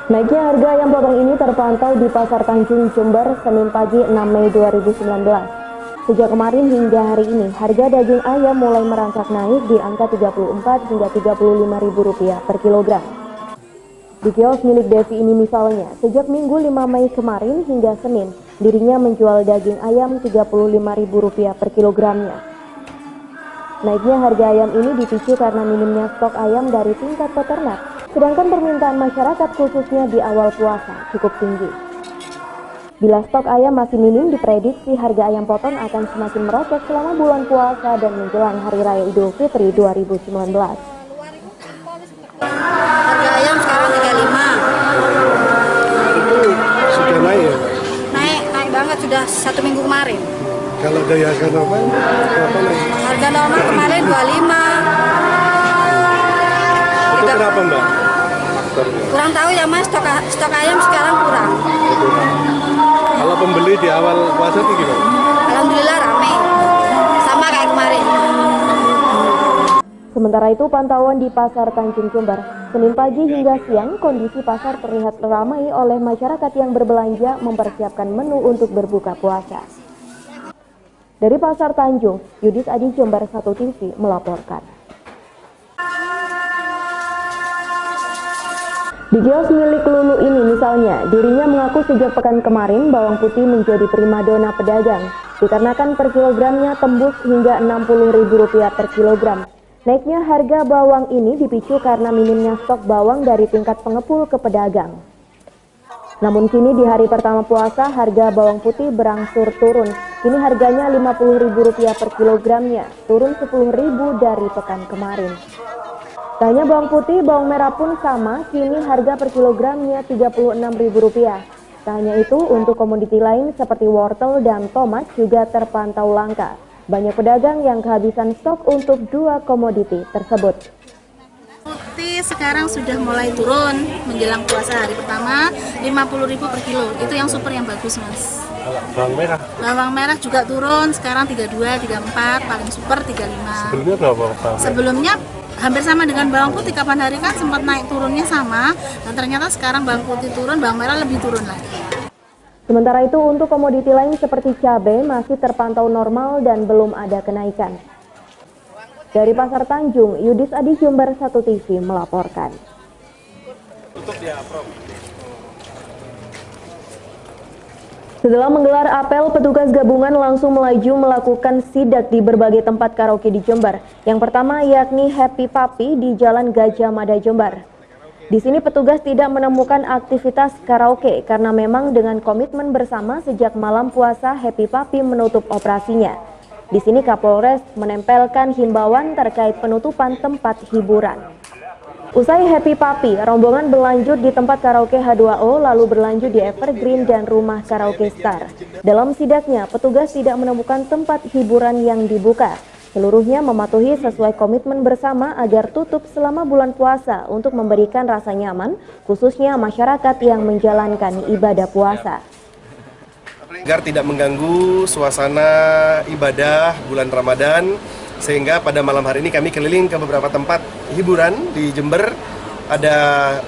Naiknya harga ayam potong ini terpantau di Pasar Tanjung Jember Senin pagi 6 Mei 2019. Sejak kemarin hingga hari ini, harga daging ayam mulai merangkak naik di angka Rp34 hingga Rp35.000 per kilogram. Di kios milik Devi ini misalnya, sejak Minggu 5 Mei kemarin hingga Senin, dirinya menjual daging ayam Rp35.000 per kilogramnya. Naiknya harga ayam ini dipicu karena minimnya stok ayam dari tingkat peternak, sedangkan permintaan masyarakat khususnya di awal puasa cukup tinggi. Bila stok ayam masih minim, diprediksi harga ayam potong akan semakin merosot selama bulan puasa dan menjelang Hari Raya Idul Fitri 2019. Harga ayam sekarang 35. Itu sudah naik ya? Naik banget, sudah 1 minggu kemarin. Kalau dari harga normal, berapa naik? Harga normal kemarin 25. Itu kenapa Mbak? Kurang tahu ya Mas, stok ayam sekarang kurang. Kalau pembeli di awal puasa itu gimana? Alhamdulillah rame, sama kayak kemarin. Sementara itu pantauan di Pasar Tanjung Jember, Senin pagi hingga siang kondisi pasar terlihat ramai oleh masyarakat yang berbelanja mempersiapkan menu untuk berbuka puasa. Dari Pasar Tanjung, Yudis Adi Jember 1 TV melaporkan. Di kios milik Lulu ini misalnya, dirinya mengaku sejak pekan kemarin bawang putih menjadi primadona pedagang, dikarenakan per kilogramnya tembus hingga Rp60.000 per kilogram. Naiknya harga bawang ini dipicu karena minimnya stok bawang dari tingkat pengepul ke pedagang. Namun kini di hari pertama puasa, harga bawang putih berangsur turun. Kini harganya Rp50.000 per kilogramnya, turun Rp10.000 dari pekan kemarin. Tak hanya bawang putih, bawang merah pun sama, kini harga per kilogramnya Rp36.000. Tak hanya itu, untuk komoditi lain seperti wortel dan tomat juga terpantau langka. Banyak pedagang yang kehabisan stok untuk dua komoditi tersebut. Putih sekarang sudah mulai turun menjelang puasa hari pertama Rp50.000 per kilo. Itu yang super yang bagus Mas. Bawang merah? Bawang merah juga turun sekarang 32, 34, paling super 35. Sebelumnya berapa bawang merah? Sebelumnya hampir sama dengan bawang putih, kapan hari kan sempat naik turunnya sama, dan ternyata sekarang bawang putih turun, bawang merah lebih turun lagi. Sementara itu untuk komoditi lain seperti cabai masih terpantau normal dan belum ada kenaikan. Dari Pasar Tanjung, Yudis Adi Jember 1 TV melaporkan. Setelah menggelar apel, petugas gabungan langsung melaju melakukan sidak di berbagai tempat karaoke di Jember. Yang pertama yakni Happy Papi di Jalan Gajah Mada Jember. Di sini petugas tidak menemukan aktivitas karaoke karena memang dengan komitmen bersama sejak malam puasa Happy Papi menutup operasinya. Di sini Kapolres menempelkan himbauan terkait penutupan tempat hiburan. Usai Happy Papi, rombongan berlanjut di tempat karaoke H2O lalu berlanjut di Evergreen dan rumah karaoke Star. Dalam sidaknya, petugas tidak menemukan tempat hiburan yang dibuka. Seluruhnya mematuhi sesuai komitmen bersama agar tutup selama bulan puasa untuk memberikan rasa nyaman, khususnya masyarakat yang menjalankan ibadah puasa. Agar tidak mengganggu suasana ibadah bulan Ramadan, sehingga pada malam hari ini kami keliling ke beberapa tempat hiburan di Jember. Ada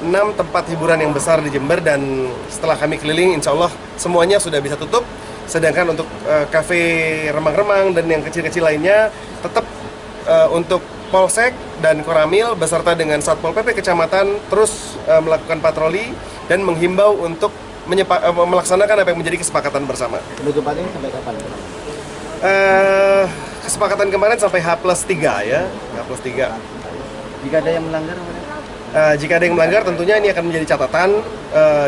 6 tempat hiburan yang besar di Jember dan setelah kami keliling insya Allah semuanya sudah bisa tutup. Sedangkan untuk kafe remang-remang dan yang kecil-kecil lainnya tetap untuk Polsek dan Koramil beserta dengan Satpol PP Kecamatan terus melakukan patroli dan menghimbau untuk melaksanakan apa yang menjadi kesepakatan bersama. Penutupannya sampai kapan? Kesepakatan kemarin sampai H+3 ya, H+3. Jika ada yang melanggar, jika ada yang melanggar tentunya ini akan menjadi catatan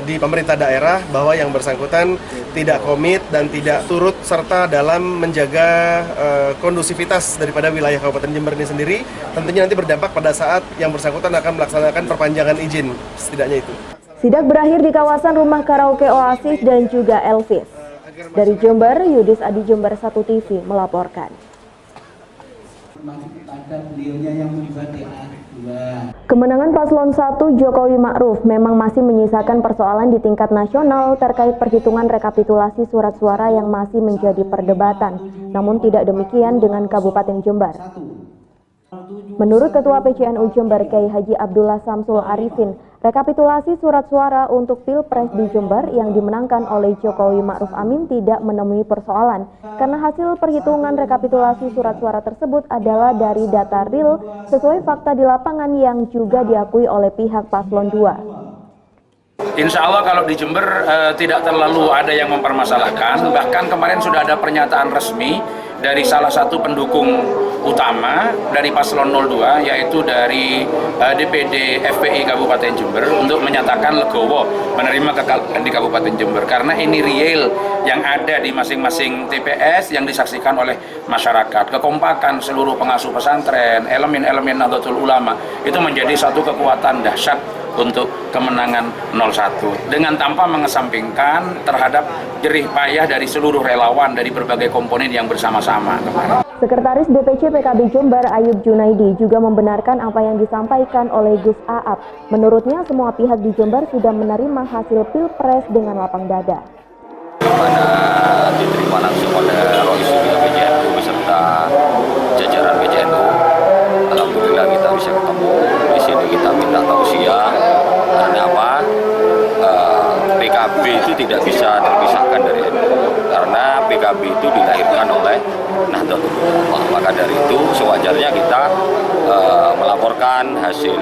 di pemerintah daerah bahwa yang bersangkutan tidak komit dan tidak turut serta dalam menjaga kondusivitas daripada wilayah Kabupaten Jember ini sendiri. Tentunya nanti berdampak pada saat yang bersangkutan akan melaksanakan perpanjangan izin, setidaknya itu. Sidak berakhir di kawasan rumah karaoke Oasis dan juga Elvis. Dari Jember, Yudis Adi Jember 1 TV melaporkan. Kemenangan Paslon 1 Jokowi Ma'ruf memang masih menyisakan persoalan di tingkat nasional terkait perhitungan rekapitulasi surat suara yang masih menjadi perdebatan. Namun tidak demikian dengan Kabupaten Jember. Menurut Ketua PCNU Jember Kiai Haji Abdullah Samsul Arifin, Rekapitulasi surat suara untuk Pilpres di Jember yang dimenangkan oleh Jokowi Ma'ruf Amin tidak menemui persoalan karena hasil perhitungan rekapitulasi surat suara tersebut adalah dari data real sesuai fakta di lapangan yang juga diakui oleh pihak paslon 2. Insya Allah kalau di Jember tidak terlalu ada yang mempermasalahkan, bahkan kemarin sudah ada pernyataan resmi dari salah satu pendukung utama dari paslon 02, yaitu dari DPD FPI Kabupaten Jember untuk menyatakan legowo menerima kekalahan di Kabupaten Jember karena ini real yang ada di masing-masing TPS yang disaksikan oleh masyarakat. Kekompakan seluruh pengasuh pesantren, elemen-elemen Nahdlatul Ulama itu menjadi satu kekuatan dahsyat untuk kemenangan 01 dengan tanpa mengesampingkan terhadap jerih payah dari seluruh relawan dari berbagai komponen yang bersama-sama. Sekretaris DPC PKB Jember Ayub Junaidi juga membenarkan apa yang disampaikan oleh Gus Aap. Menurutnya semua pihak di Jember sudah menerima hasil Pilpres dengan lapang dada. Mana diterima langsung oleh Roy Suryo PJNU beserta jajaran PJNU. Alhamdulillah kita bisa ketemu di sini, kita minta tausiah karena apa? PKB itu tidak bisa terpisahkan dari NU karena PKB itu dilahirkan oleh Nahdlatul Ulama. Maka dari itu sewajarnya kita melaporkan hasil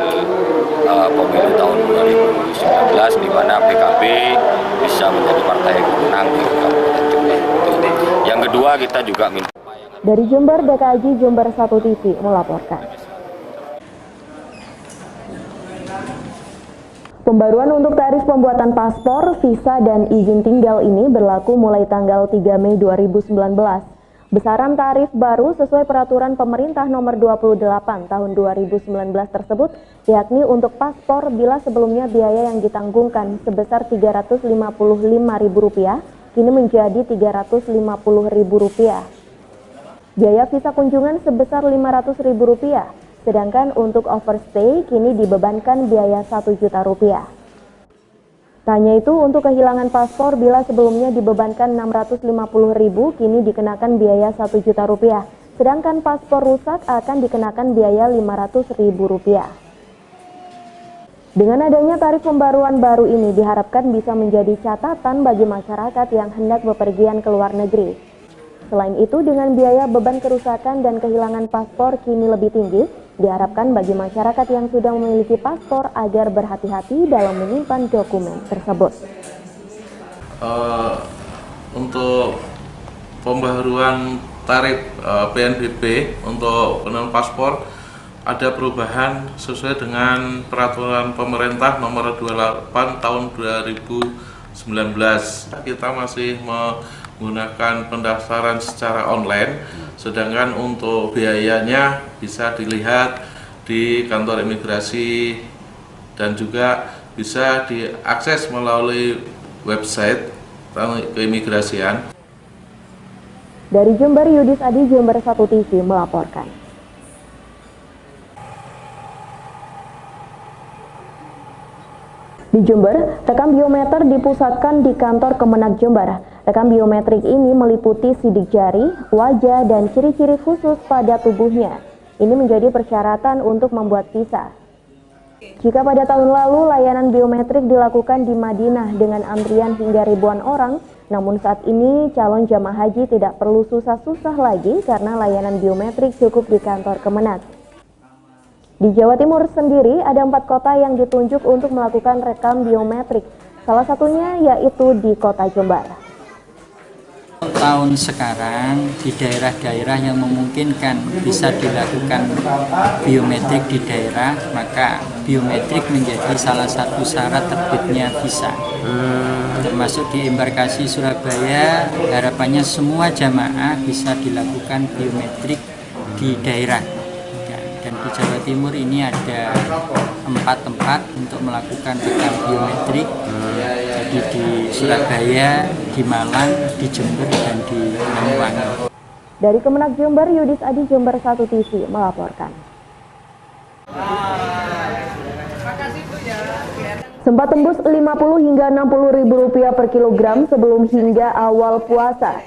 pemilu tahun 2019 di mana PKB bisa menjadi partai pemenang di Kabupaten Jember. Yang kedua kita juga minta. Dari Jember, DKJ Jember 1 TV melaporkan. Pembaruan untuk tarif pembuatan paspor, visa, dan izin tinggal ini berlaku mulai tanggal 3 Mei 2019. Besaran tarif baru sesuai peraturan pemerintah nomor 28 tahun 2019 tersebut, yakni untuk paspor bila sebelumnya biaya yang ditanggungkan sebesar Rp355.000, kini menjadi Rp350.000. Biaya visa kunjungan sebesar Rp500.000. Sedangkan untuk overstay kini dibebankan biaya Rp1 juta. Tanya itu untuk kehilangan paspor bila sebelumnya dibebankan Rp650.000 kini dikenakan biaya Rp1 juta. Sedangkan paspor rusak akan dikenakan biaya Rp500.000. Dengan adanya tarif pembaruan baru ini diharapkan bisa menjadi catatan bagi masyarakat yang hendak bepergian ke luar negeri. Selain itu, dengan biaya beban kerusakan dan kehilangan paspor kini lebih tinggi, diharapkan bagi masyarakat yang sudah memiliki paspor agar berhati-hati dalam menyimpan dokumen tersebut. Untuk pembaharuan tarif PNBP untuk penerima paspor ada perubahan sesuai dengan peraturan pemerintah nomor 28 tahun 2019. Kita masih menggunakan pendaftaran secara online, sedangkan untuk biayanya bisa dilihat di kantor imigrasi dan juga bisa diakses melalui website keimigrasian. Dari Jember, Yudis Adi, Jember 1 TV melaporkan. Di Jember, rekam biometer dipusatkan di kantor Kemenak Jember. Rekam biometrik ini meliputi sidik jari, wajah, dan ciri-ciri khusus pada tubuhnya. Ini menjadi persyaratan untuk membuat visa. Jika pada tahun lalu layanan biometrik dilakukan di Madinah dengan antrian hingga ribuan orang, namun saat ini calon jamaah haji tidak perlu susah-susah lagi karena layanan biometrik cukup di kantor Kemenak. Di Jawa Timur sendiri ada 4 kota yang ditunjuk untuk melakukan rekam biometrik. Salah satunya yaitu di Kota Jember. Tahun sekarang di daerah-daerah yang memungkinkan bisa dilakukan biometrik di daerah, maka biometrik menjadi salah satu syarat terbitnya visa. Termasuk di embarkasi Surabaya, harapannya semua jamaah bisa dilakukan biometrik di daerah. Dan di Jawa Timur ini ada 4 tempat untuk melakukan rekam biometrik. Jadi di Surabaya, di Malang, di Jember, dan di Banyuwangi. Dari Kemenak Jember, Yudis Adi, Jember 1 TV melaporkan. Sempat tembus 50 hingga 60 ribu rupiah per kilogram sebelum hingga awal puasa.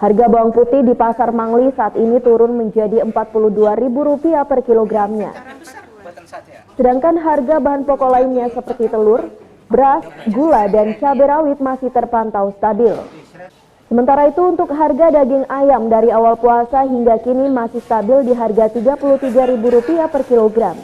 Harga bawang putih di Pasar Mangli saat ini turun menjadi Rp42.000 per kilogramnya. Sedangkan harga bahan pokok lainnya seperti telur, beras, gula, dan cabai rawit masih terpantau stabil. Sementara itu untuk harga daging ayam dari awal puasa hingga kini masih stabil di harga Rp33.000 per kilogram.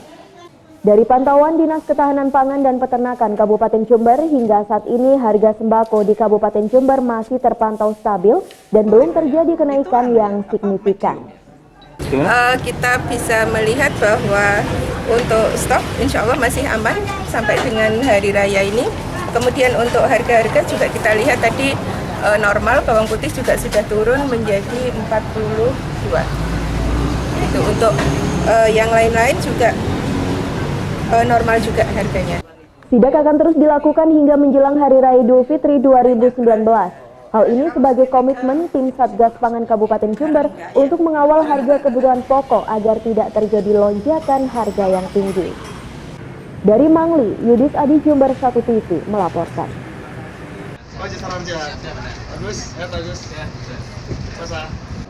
Dari pantauan Dinas Ketahanan Pangan dan Peternakan Kabupaten Jember hingga saat ini harga sembako di Kabupaten Jember masih terpantau stabil dan belum terjadi kenaikan yang signifikan. Kita bisa melihat bahwa untuk stok insya Allah masih aman sampai dengan hari raya ini. Kemudian untuk harga-harga juga kita lihat tadi normal, bawang putih juga sudah turun menjadi 42. Itu untuk yang lain-lain juga normal juga harganya. Sidak akan terus dilakukan hingga menjelang Hari Raya Idul Fitri 2019. Hal ini sebagai komitmen tim Satgas Pangan Kabupaten Jember untuk mengawal harga kebutuhan pokok agar tidak terjadi lonjakan harga yang tinggi. Dari Mangli, Yudis Adi, Jember 1 TV melaporkan.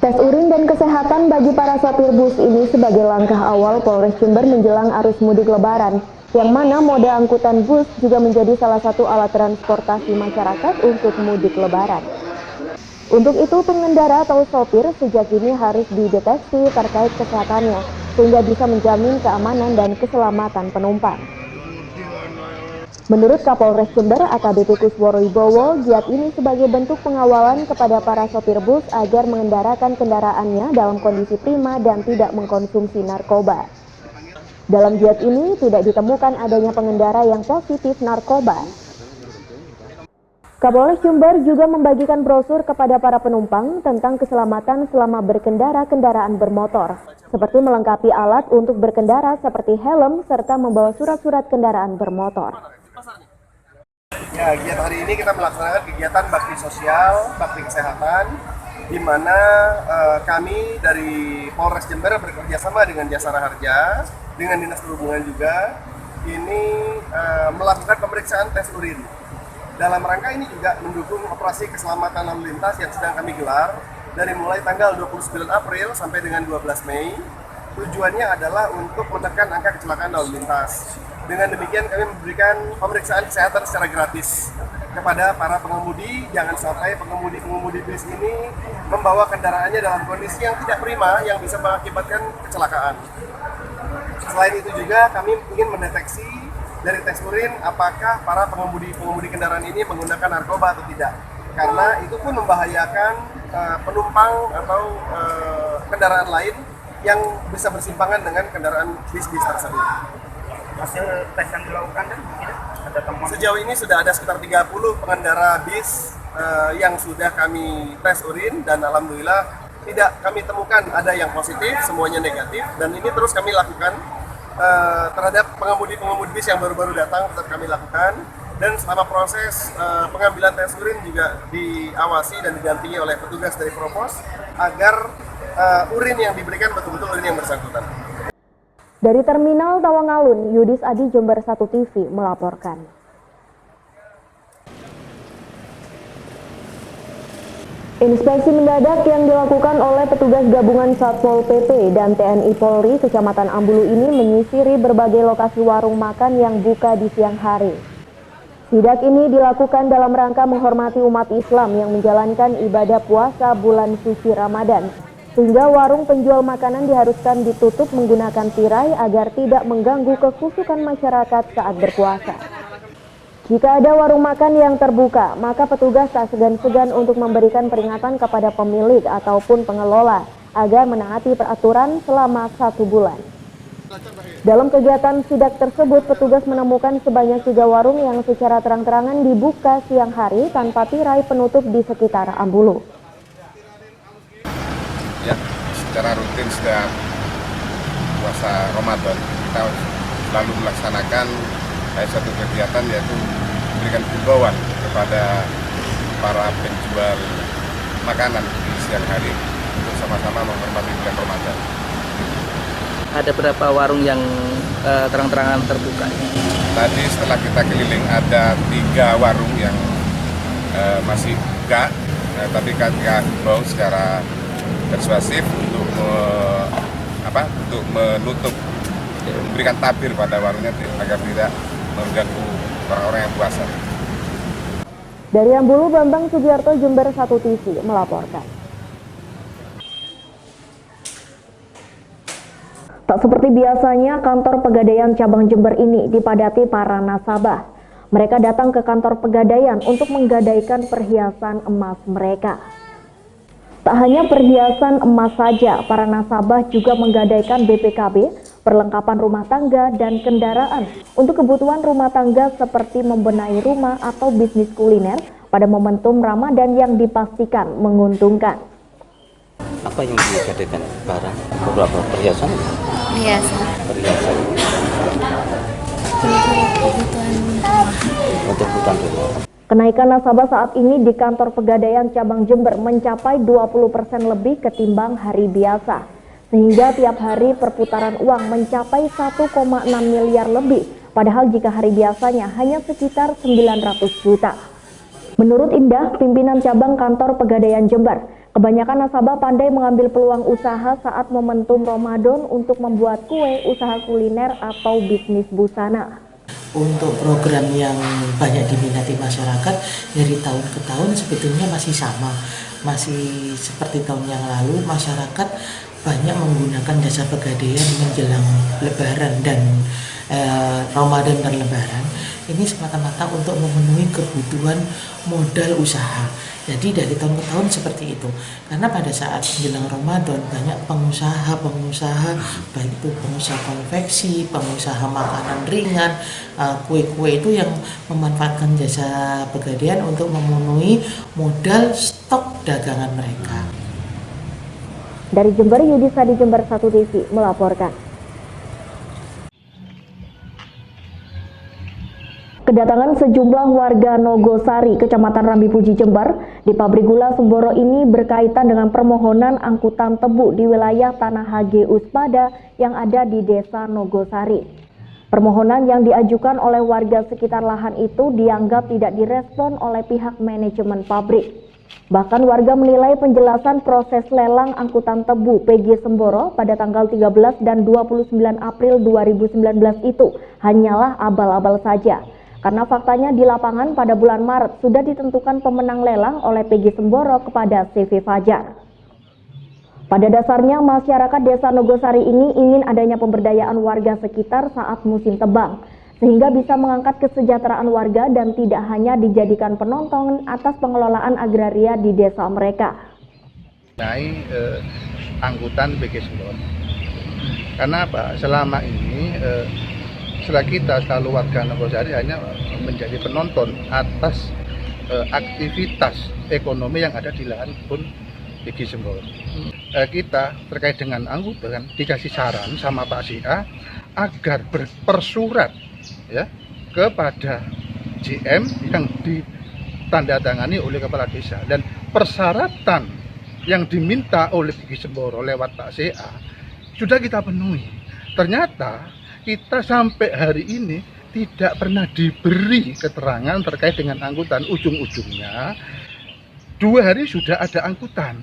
Tes urin dan kesehatan bagi para sopir bus ini sebagai langkah awal Polres Jember menjelang arus mudik Lebaran, yang mana moda angkutan bus juga menjadi salah satu alat transportasi masyarakat untuk mudik Lebaran. Untuk itu pengendara atau sopir sejak ini harus dideteksi terkait kesehatannya sehingga bisa menjamin keamanan dan keselamatan penumpang. Menurut Kapolres Jember AKBP Kusworo Wibowo, giat ini sebagai bentuk pengawalan kepada para sopir bus agar mengendarakan kendaraannya dalam kondisi prima dan tidak mengkonsumsi narkoba. Dalam giat ini tidak ditemukan adanya pengendara yang positif narkoba. Kapolres Jember juga membagikan brosur kepada para penumpang tentang keselamatan selama berkendara kendaraan bermotor, seperti melengkapi alat untuk berkendara seperti helm serta membawa surat-surat kendaraan bermotor. Ya, giat hari ini kita melaksanakan kegiatan bakti sosial, bakti kesehatan, di mana kami dari Polres Jember bekerjasama dengan Jasara Harja, dengan Dinas Perhubungan juga, ini melakukan pemeriksaan tes urin. Dalam rangka ini juga mendukung operasi keselamatan lalu lintas yang sedang kami gelar dari mulai tanggal 29 April sampai dengan 12 Mei. Tujuannya adalah untuk menekan angka kecelakaan lalu lintas. Dengan demikian kami memberikan pemeriksaan kesehatan secara gratis kepada para pengemudi. Jangan sampai pengemudi bis ini membawa kendaraannya dalam kondisi yang tidak prima yang bisa mengakibatkan kecelakaan. Selain itu juga kami ingin mendeteksi dari tes urin apakah para pengemudi kendaraan ini menggunakan narkoba atau tidak. Karena itu pun membahayakan penumpang atau kendaraan lain yang bisa bersimpangan dengan kendaraan bis-bis tersebut. Hasil tes yang dilakukan dan ada temuan? Sejauh ini sudah ada sekitar 30 pengendara bis yang sudah kami tes urin dan alhamdulillah tidak kami temukan ada yang positif, semuanya negatif, dan ini terus kami lakukan terhadap pengemudi bis yang baru-baru datang tetap kami lakukan, dan selama proses pengambilan tes urin juga diawasi dan didampingi oleh petugas dari Propos agar urin yang diberikan betul-betul urin yang bersangkutan. Dari Terminal Tawangalun, Yudis Adi, Jember 1 TV melaporkan. Inspeksi mendadak yang dilakukan oleh petugas gabungan Satpol PP dan TNI Polri Kecamatan Ambulu ini menyisiri berbagai lokasi warung makan yang buka di siang hari. Sidak ini dilakukan dalam rangka menghormati umat Islam yang menjalankan ibadah puasa bulan suci Ramadan, sehingga warung penjual makanan diharuskan ditutup menggunakan tirai agar tidak mengganggu kekhusyukan masyarakat saat berpuasa. Jika ada warung makan yang terbuka, maka petugas tak segan-segan untuk memberikan peringatan kepada pemilik ataupun pengelola agar menaati peraturan selama 1 bulan. Dalam kegiatan sidak tersebut, petugas menemukan sebanyak 3 warung yang secara terang-terangan dibuka siang hari tanpa tirai penutup di sekitar Ambulu. Ya, secara rutin setiap puasa Ramadan kita selalu melaksanakan satu kegiatan, yaitu memberikan himbauan kepada para penjual makanan di siang hari untuk sama-sama menghormati bulan Ramadan. Ada berapa warung yang terang-terangan terbuka? Tadi setelah kita keliling ada 3 warung yang masih buka, tapi kita himbau secara persuasif untuk menutup memberikan tabir pada warungnya agar tidak mengganggu orang-orang yang puasa. Dari Ambulu, Bambang Sugiarto, Jember 1 TV melaporkan. Tak seperti biasanya, kantor Pegadaian Cabang Jember ini dipadati para nasabah. Mereka datang ke kantor Pegadaian untuk menggadaikan perhiasan emas mereka. Tak hanya perhiasan emas saja, para nasabah juga menggadaikan BPKB, perlengkapan rumah tangga, dan kendaraan untuk kebutuhan rumah tangga seperti membenahi rumah atau bisnis kuliner pada momentum Ramadan yang dipastikan menguntungkan. Apa yang digadaikan? Barang? Beberapa perhiasan? Perhiasan. Untuk kebutuhan rumah. Kenaikan nasabah saat ini di kantor Pegadaian Cabang Jember mencapai 20% lebih ketimbang hari biasa. Sehingga tiap hari perputaran uang mencapai 1,6 miliar lebih, padahal jika hari biasanya hanya sekitar 900 juta. Menurut Indah, pimpinan cabang kantor Pegadaian Jember, kebanyakan nasabah pandai mengambil peluang usaha saat momentum Ramadan untuk membuat kue, usaha kuliner, atau bisnis busana. Untuk program yang banyak diminati masyarakat dari tahun ke tahun sebetulnya masih sama, masih seperti tahun yang lalu. Masyarakat banyak menggunakan jasa Pegadaian menjelang Lebaran dan Ramadan dan Lebaran. Ini semata-mata untuk memenuhi kebutuhan modal usaha. Jadi dari tahun ke tahun seperti itu. Karena pada saat menjelang Ramadan banyak pengusaha-pengusaha, baik itu pengusaha konveksi, pengusaha makanan ringan, kue-kue itu yang memanfaatkan jasa Pegadaian untuk memenuhi modal stok dagangan mereka. Dari Jember, Yudisa di Jember 1 TV melaporkan. Kedatangan sejumlah warga Nogosari, Kecamatan Rambipuji, Jember, di pabrik gula Semboro ini berkaitan dengan permohonan angkutan tebu di wilayah Tanah HG Uspada yang ada di Desa Nogosari. Permohonan yang diajukan oleh warga sekitar lahan itu dianggap tidak direspon oleh pihak manajemen pabrik. Bahkan warga menilai penjelasan proses lelang angkutan tebu PG Semboro pada tanggal 13 dan 29 April 2019 itu hanyalah abal-abal saja. Karena faktanya di lapangan pada bulan Maret sudah ditentukan pemenang lelang oleh PG Semboro kepada CV Fajar. Pada dasarnya masyarakat Desa Nogosari ini ingin adanya pemberdayaan warga sekitar saat musim tebang, sehingga bisa mengangkat kesejahteraan warga dan tidak hanya dijadikan penonton atas pengelolaan agraria di desa mereka. Angkutan PG Semboro. Karena apa? Selama ini setelah kita selalu warga Nogosari hanya menjadi penonton atas aktivitas ekonomi yang ada di lahan kebun PG Semboro. Kita terkait dengan angkutan dikasih saran sama Pak Sia agar berpersurat ya kepada JM yang ditandatangani oleh kepala desa, dan persyaratan yang diminta oleh PG Semboro lewat Pak Sia sudah kita penuhi. Ternyata kita sampai hari ini tidak pernah diberi keterangan terkait dengan angkutan. Ujung-ujungnya 2 hari sudah ada angkutan,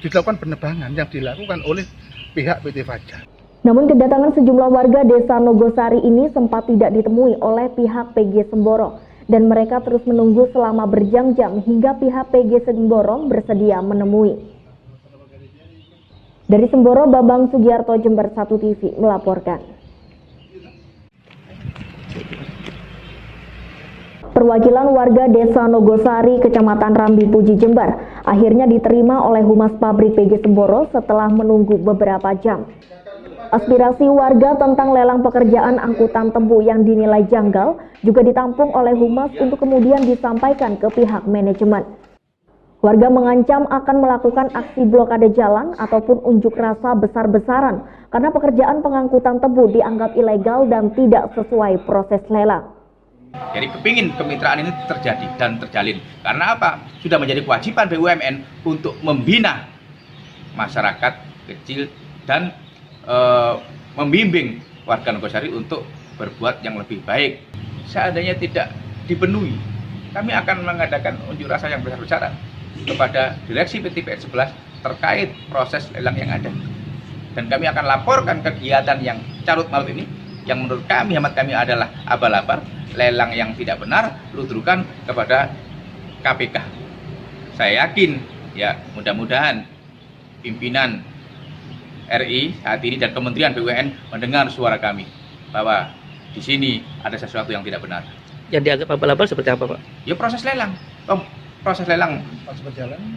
dilakukan penebangan yang dilakukan oleh pihak PT Fajar. Namun kedatangan sejumlah warga Desa Nogosari ini sempat tidak ditemui oleh pihak PG Semboro, dan mereka terus menunggu selama berjam-jam hingga pihak PG Semboro bersedia menemui. Dari Semboro, Bambang Sugiarto, Jember 1 TV melaporkan. Perwakilan warga Desa Nogosari, Kecamatan Rambipuji, Jember, akhirnya diterima oleh Humas Pabrik PG Semboro setelah menunggu beberapa jam. Aspirasi warga tentang lelang pekerjaan angkutan tebu yang dinilai janggal juga ditampung oleh Humas untuk kemudian disampaikan ke pihak manajemen. Warga mengancam akan melakukan aksi blokade jalan ataupun unjuk rasa besar-besaran karena pekerjaan pengangkutan tebu dianggap ilegal dan tidak sesuai proses lelang. Jadi kepingin kemitraan ini terjadi dan terjalin. Karena apa? Sudah menjadi kewajiban BUMN untuk membina masyarakat kecil dan membimbing warga Nogosari untuk berbuat yang lebih baik. Seandainya tidak dipenuhi, kami akan mengadakan unjuk rasa yang besar-besaran kepada direksi PT PN 11 terkait proses lelang yang ada. Dan kami akan laporkan kegiatan yang carut marut ini, yang menurut kami, hemat kami adalah abal-abal, lelang yang tidak benar, ludrukan kepada KPK. Saya yakin, ya mudah-mudahan pimpinan RI saat ini dan Kementerian BUMN mendengar suara kami bahwa di sini ada sesuatu yang tidak benar. Yang dianggap abal-abal seperti apa, Pak? Ya proses lelang. Proses lelang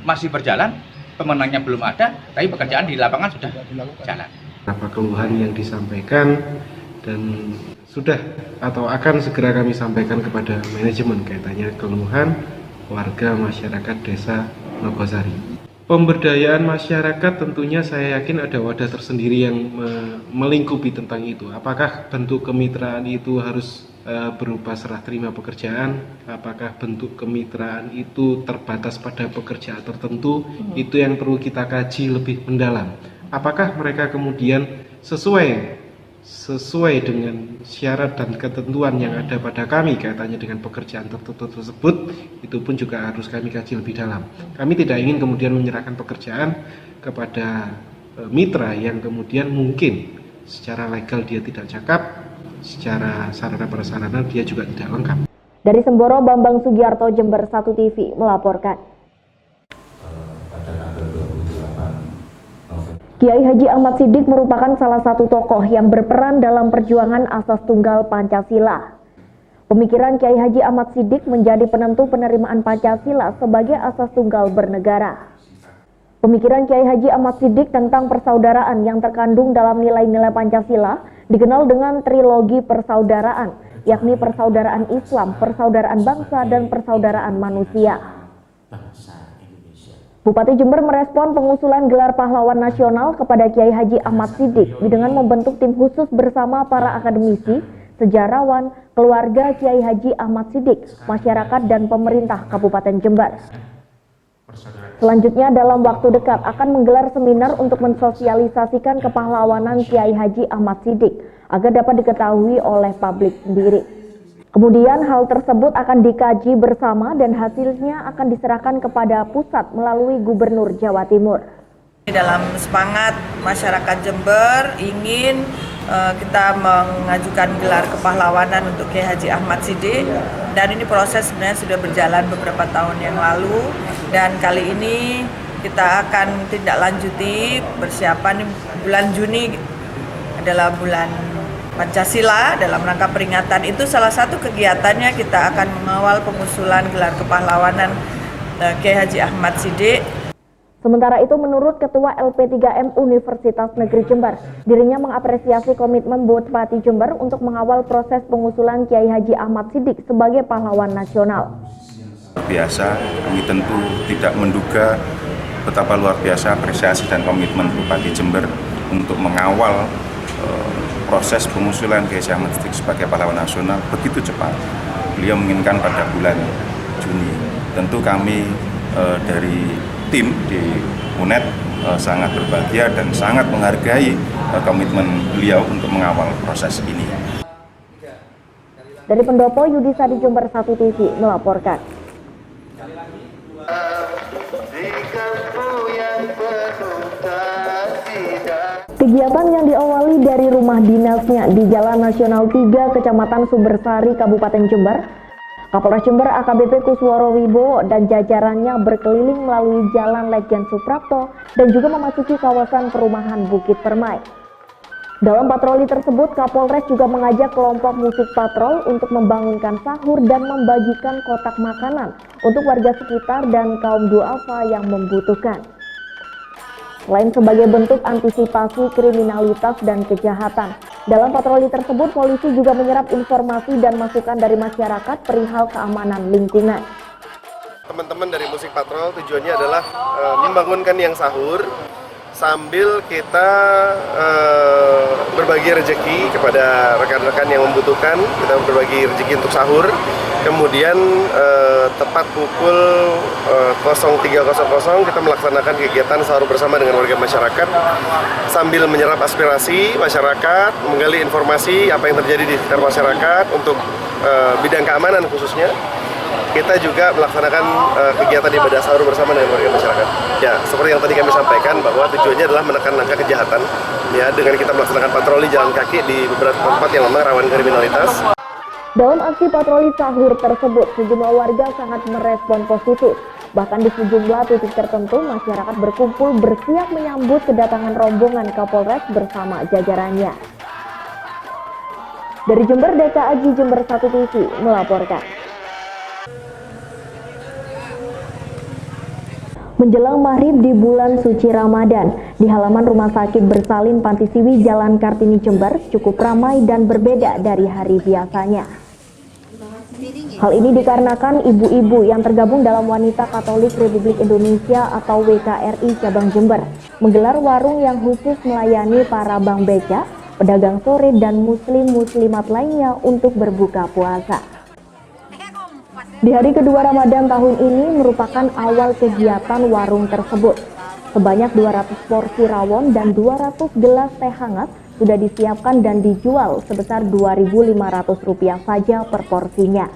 masih berjalan, pemenangnya belum ada, tapi pekerjaan di lapangan sudah jalan. Apa keluhan yang disampaikan dan sudah atau akan segera kami sampaikan kepada manajemen kaitannya keluhan warga masyarakat desa Nogosari. Pemberdayaan masyarakat tentunya saya yakin ada wadah tersendiri yang melingkupi tentang itu. Apakah bentuk kemitraan itu harus berupa serah terima pekerjaan? Apakah bentuk kemitraan itu terbatas pada pekerjaan tertentu? Itu yang perlu kita kaji lebih mendalam. Apakah mereka kemudian sesuai dengan syarat dan ketentuan yang ada pada kami kaitannya dengan pekerjaan tertentu tersebut, itu pun juga harus kami kaji lebih dalam. Kami tidak ingin kemudian menyerahkan pekerjaan kepada mitra yang kemudian mungkin secara legal dia tidak cakap, secara sarana prasarana dia juga tidak lengkap. Dari Semboro, Bambang Sugiarto, Jember 1 TV melaporkan. Kiai Haji Ahmad Siddiq merupakan salah satu tokoh yang berperan dalam perjuangan asas tunggal Pancasila. Pemikiran Kiai Haji Ahmad Siddiq menjadi penentu penerimaan Pancasila sebagai asas tunggal bernegara. Pemikiran Kiai Haji Ahmad Siddiq tentang persaudaraan yang terkandung dalam nilai-nilai Pancasila dikenal dengan trilogi persaudaraan, yakni persaudaraan Islam, persaudaraan bangsa, dan persaudaraan manusia. Bupati Jember merespon pengusulan gelar pahlawan nasional kepada Kiai Haji Ahmad Siddiq dengan membentuk tim khusus bersama para akademisi, sejarawan, keluarga Kiai Haji Ahmad Siddiq, masyarakat, dan pemerintah Kabupaten Jember. Selanjutnya dalam waktu dekat akan menggelar seminar untuk mensosialisasikan kepahlawanan Kiai Haji Ahmad Siddiq agar dapat diketahui oleh publik sendiri. Kemudian hal tersebut akan dikaji bersama dan hasilnya akan diserahkan kepada pusat melalui Gubernur Jawa Timur. Dalam semangat masyarakat Jember ingin kita mengajukan gelar kepahlawanan untuk Kiai Haji Ahmad Siddiq, dan ini proses sebenarnya sudah berjalan beberapa tahun yang lalu, dan kali ini kita akan tindak lanjuti persiapan. Bulan Juni adalah bulan Pancasila, dalam rangka peringatan itu salah satu kegiatannya kita akan mengawal pengusulan gelar kepahlawanan Kiai Haji Ahmad Siddiq. Sementara itu menurut Ketua LP3M Universitas Negeri Jember, dirinya mengapresiasi komitmen Bupati Jember untuk mengawal proses pengusulan Kiai Haji Ahmad Siddiq sebagai pahlawan nasional. Biasa, kami tentu tidak menduga betapa luar biasa apresiasi dan komitmen Bupati Jember untuk mengawal proses pengusulan Kiai Haji Ahmad Siddiq sebagai pahlawan nasional begitu cepat. Beliau menginginkan pada bulan Juni. Tentu kami dari tim di UNED sangat berbahagia dan sangat menghargai komitmen beliau untuk mengawal proses ini. Dari Pendopo, Yudisa di Jember 1 TV melaporkan. Kegiatan yang diawali dari rumah dinasnya di Jalan Nasional 3 Kecamatan Sumbersari, Kabupaten Jember, Kapolres Jember AKBP Kusworo Wibowo dan jajarannya berkeliling melalui Jalan Lejen Suprapto dan juga memasuki kawasan perumahan Bukit Permai. Dalam patroli tersebut, Kapolres juga mengajak kelompok musik patrol untuk membangunkan sahur dan membagikan kotak makanan untuk warga sekitar dan kaum duafa yang membutuhkan. Selain sebagai bentuk antisipasi kriminalitas dan kejahatan, dalam patroli tersebut polisi juga menyerap informasi dan masukan dari masyarakat perihal keamanan lingkungan. Teman-teman dari musik patrol tujuannya adalah membangunkan yang sahur sambil kita berbagi rezeki kepada rekan-rekan yang membutuhkan. Kita berbagi rezeki untuk sahur. Kemudian tepat pukul 03.00 kita melaksanakan kegiatan sahur bersama dengan warga masyarakat sambil menyerap aspirasi masyarakat, menggali informasi apa yang terjadi di sekitar masyarakat untuk bidang keamanan khususnya. kita juga melaksanakan kegiatan ibadah sahur bersama dengan warga masyarakat. Ya, seperti yang tadi kami sampaikan bahwa tujuannya adalah menekan angka kejahatan ya dengan kita melaksanakan patroli jalan kaki di beberapa tempat yang memang rawan kriminalitas. Dalam aksi patroli sahur tersebut, sejumlah warga sangat merespon positif. Bahkan di sejumlah titik tertentu, masyarakat berkumpul bersiap menyambut kedatangan rombongan Kapolres bersama jajarannya. Dari Jember, DKAJ Jember 1 TV melaporkan. Menjelang maghrib di bulan suci Ramadan, di halaman Rumah Sakit Bersalin Panti Siwi Jalan Kartini Jember cukup ramai dan berbeda dari hari biasanya. Hal ini dikarenakan ibu-ibu yang tergabung dalam Wanita Katolik Republik Indonesia atau WKRI Cabang Jember menggelar warung yang khusus melayani para bang beca, pedagang sore dan muslim-muslimat lainnya untuk berbuka puasa. Di hari kedua Ramadan tahun ini merupakan awal kegiatan warung tersebut. Sebanyak 200 porsi rawon dan 200 gelas teh hangat sudah disiapkan dan dijual sebesar Rp2.500 saja per porsinya.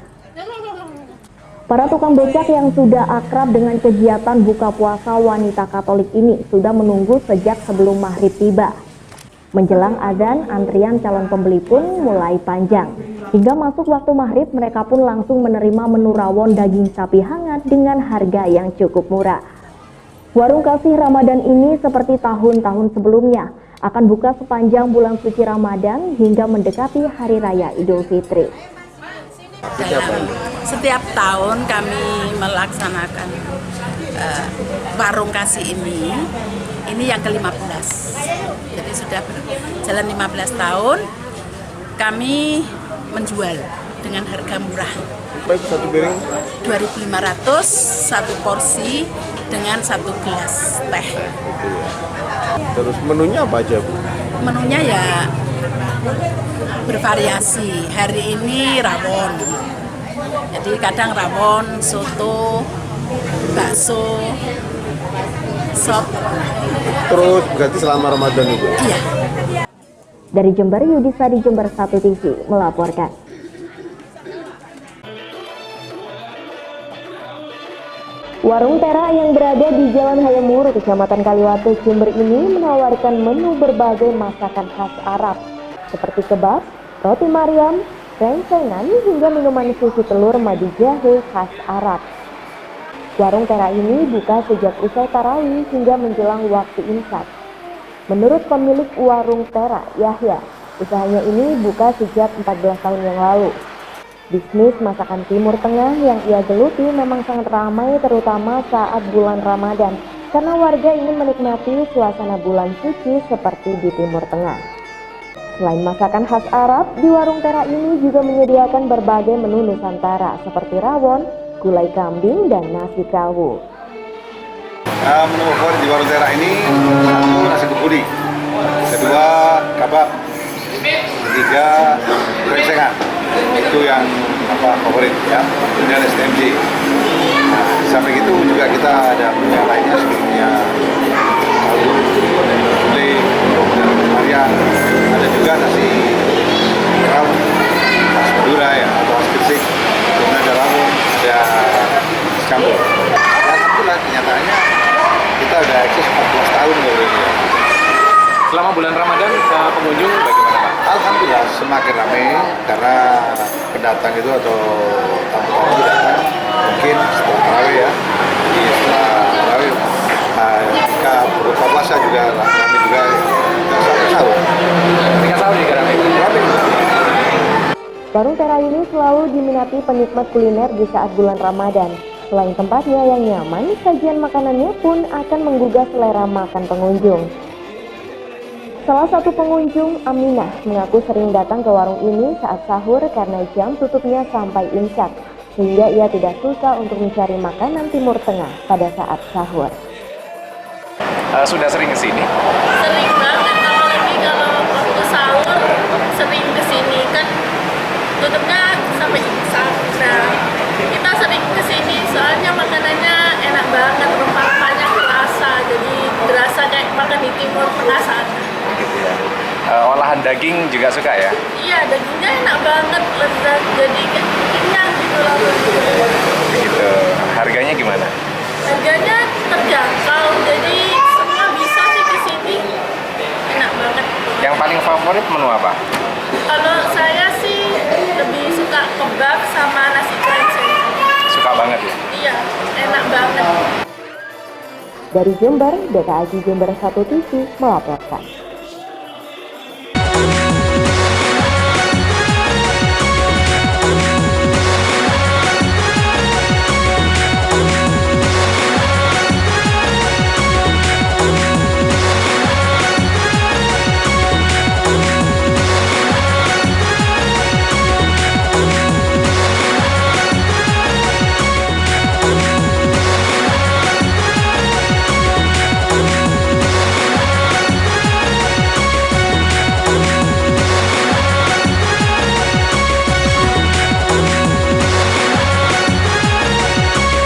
Para tukang becak yang sudah akrab dengan kegiatan buka puasa Wanita Katolik ini sudah menunggu sejak sebelum maghrib tiba. Menjelang azan, antrian calon pembeli pun mulai panjang. Hingga masuk waktu maghrib, mereka pun langsung menerima menu rawon daging sapi hangat dengan harga yang cukup murah. Warung kasih Ramadan ini seperti tahun-tahun sebelumnya, akan buka sepanjang bulan suci Ramadan hingga mendekati Hari Raya Idul Fitri. Setiap tahun kami melaksanakan warung kasih ini yang ke-15. Jadi sudah berjalan 15 tahun kami menjual dengan harga murah. Satu piring? 2.500 satu porsi dengan satu gelas teh. Terus menunya apa aja, Bu? Menunya ya bervariasi. Hari ini rawon. Jadi kadang rawon, soto, bakso, sop. Terus berarti selama Ramadan itu? Iya. Dari Jember, Yudisa di Jember 1 TV melaporkan. Warung Tera yang berada di Jalan Hayamuru, Kecamatan Kaliwatu, Jember ini menawarkan menu berbagai masakan khas Arab seperti kebab, roti Maryam, rengsengan hingga minuman susu telur madu jahe khas Arab. Warung Tera ini buka sejak usai tarawih hingga menjelang waktu imsak. Menurut pemilik warung Tera, Yahya, usahanya ini buka sejak 14 tahun yang lalu. Bisnis masakan Timur Tengah yang ia geluti memang sangat ramai terutama saat bulan Ramadan karena warga ingin menikmati suasana bulan suci seperti di Timur Tengah. Selain masakan khas Arab, di warung Tera ini juga menyediakan berbagai menu Nusantara seperti rawon, gulai kambing, dan nasi kawul. Menu favorit di warung Tera ini satu nasi kebuli, kedua kabab, ketiga rengsengan. Itu yang favorit ya, kemudian STMJ. Nah, sampai itu juga kita ada menu yang lainnya sepertinya gulai, Maryam, ada juga nasi rawon khas Madura ya atau khas Gresik, kemudian ada rawon, ada campur. Alhamdulillah kenyataannya kita udah eksis 14 tahun loh ini. Selama bulan Ramadan pengunjung bagaimana, Pak? Alhamdulillah semakin ramai karena pendatang itu atau tamu-tamu datang mungkin setelah tarawih ya. Jadi setelah tarawih jika berbuka puasa juga ramai juga sampai sahur. Ketika sahur juga ramai. Warung Tera ini selalu diminati penikmat kuliner di saat bulan Ramadan. Selain tempatnya yang nyaman, sajian makanannya pun akan menggugah selera makan pengunjung. Salah satu pengunjung, Aminah, mengaku sering datang ke warung ini saat sahur karena jam tutupnya sampai imsak, sehingga ia tidak susah untuk mencari makanan Timur Tengah pada saat sahur. Sudah sering ke sini? Sering banget, apalagi kalau waktu sahur sering ke sini kan tutupnya sampai imsak. Nah, kita sering ke sini soalnya makanannya enak banget, rempah-rempahnya terasa, jadi berasa kayak makan di Timur Tengah sana. Gitu ya. Olahan daging juga suka ya? Iya, dagingnya enak banget, lezat, jadi kenyang gitu. Begitu. Harganya gimana? Harganya terjangkau, jadi semua bisa sih ke sini. Enak banget. Yang paling favorit menu apa? Kalau saya sih lebih suka kebab sama nasi krecek. Suka banget ya? Iya, enak banget. Dari Jember, DKAG Jember 1 TV melaporkan.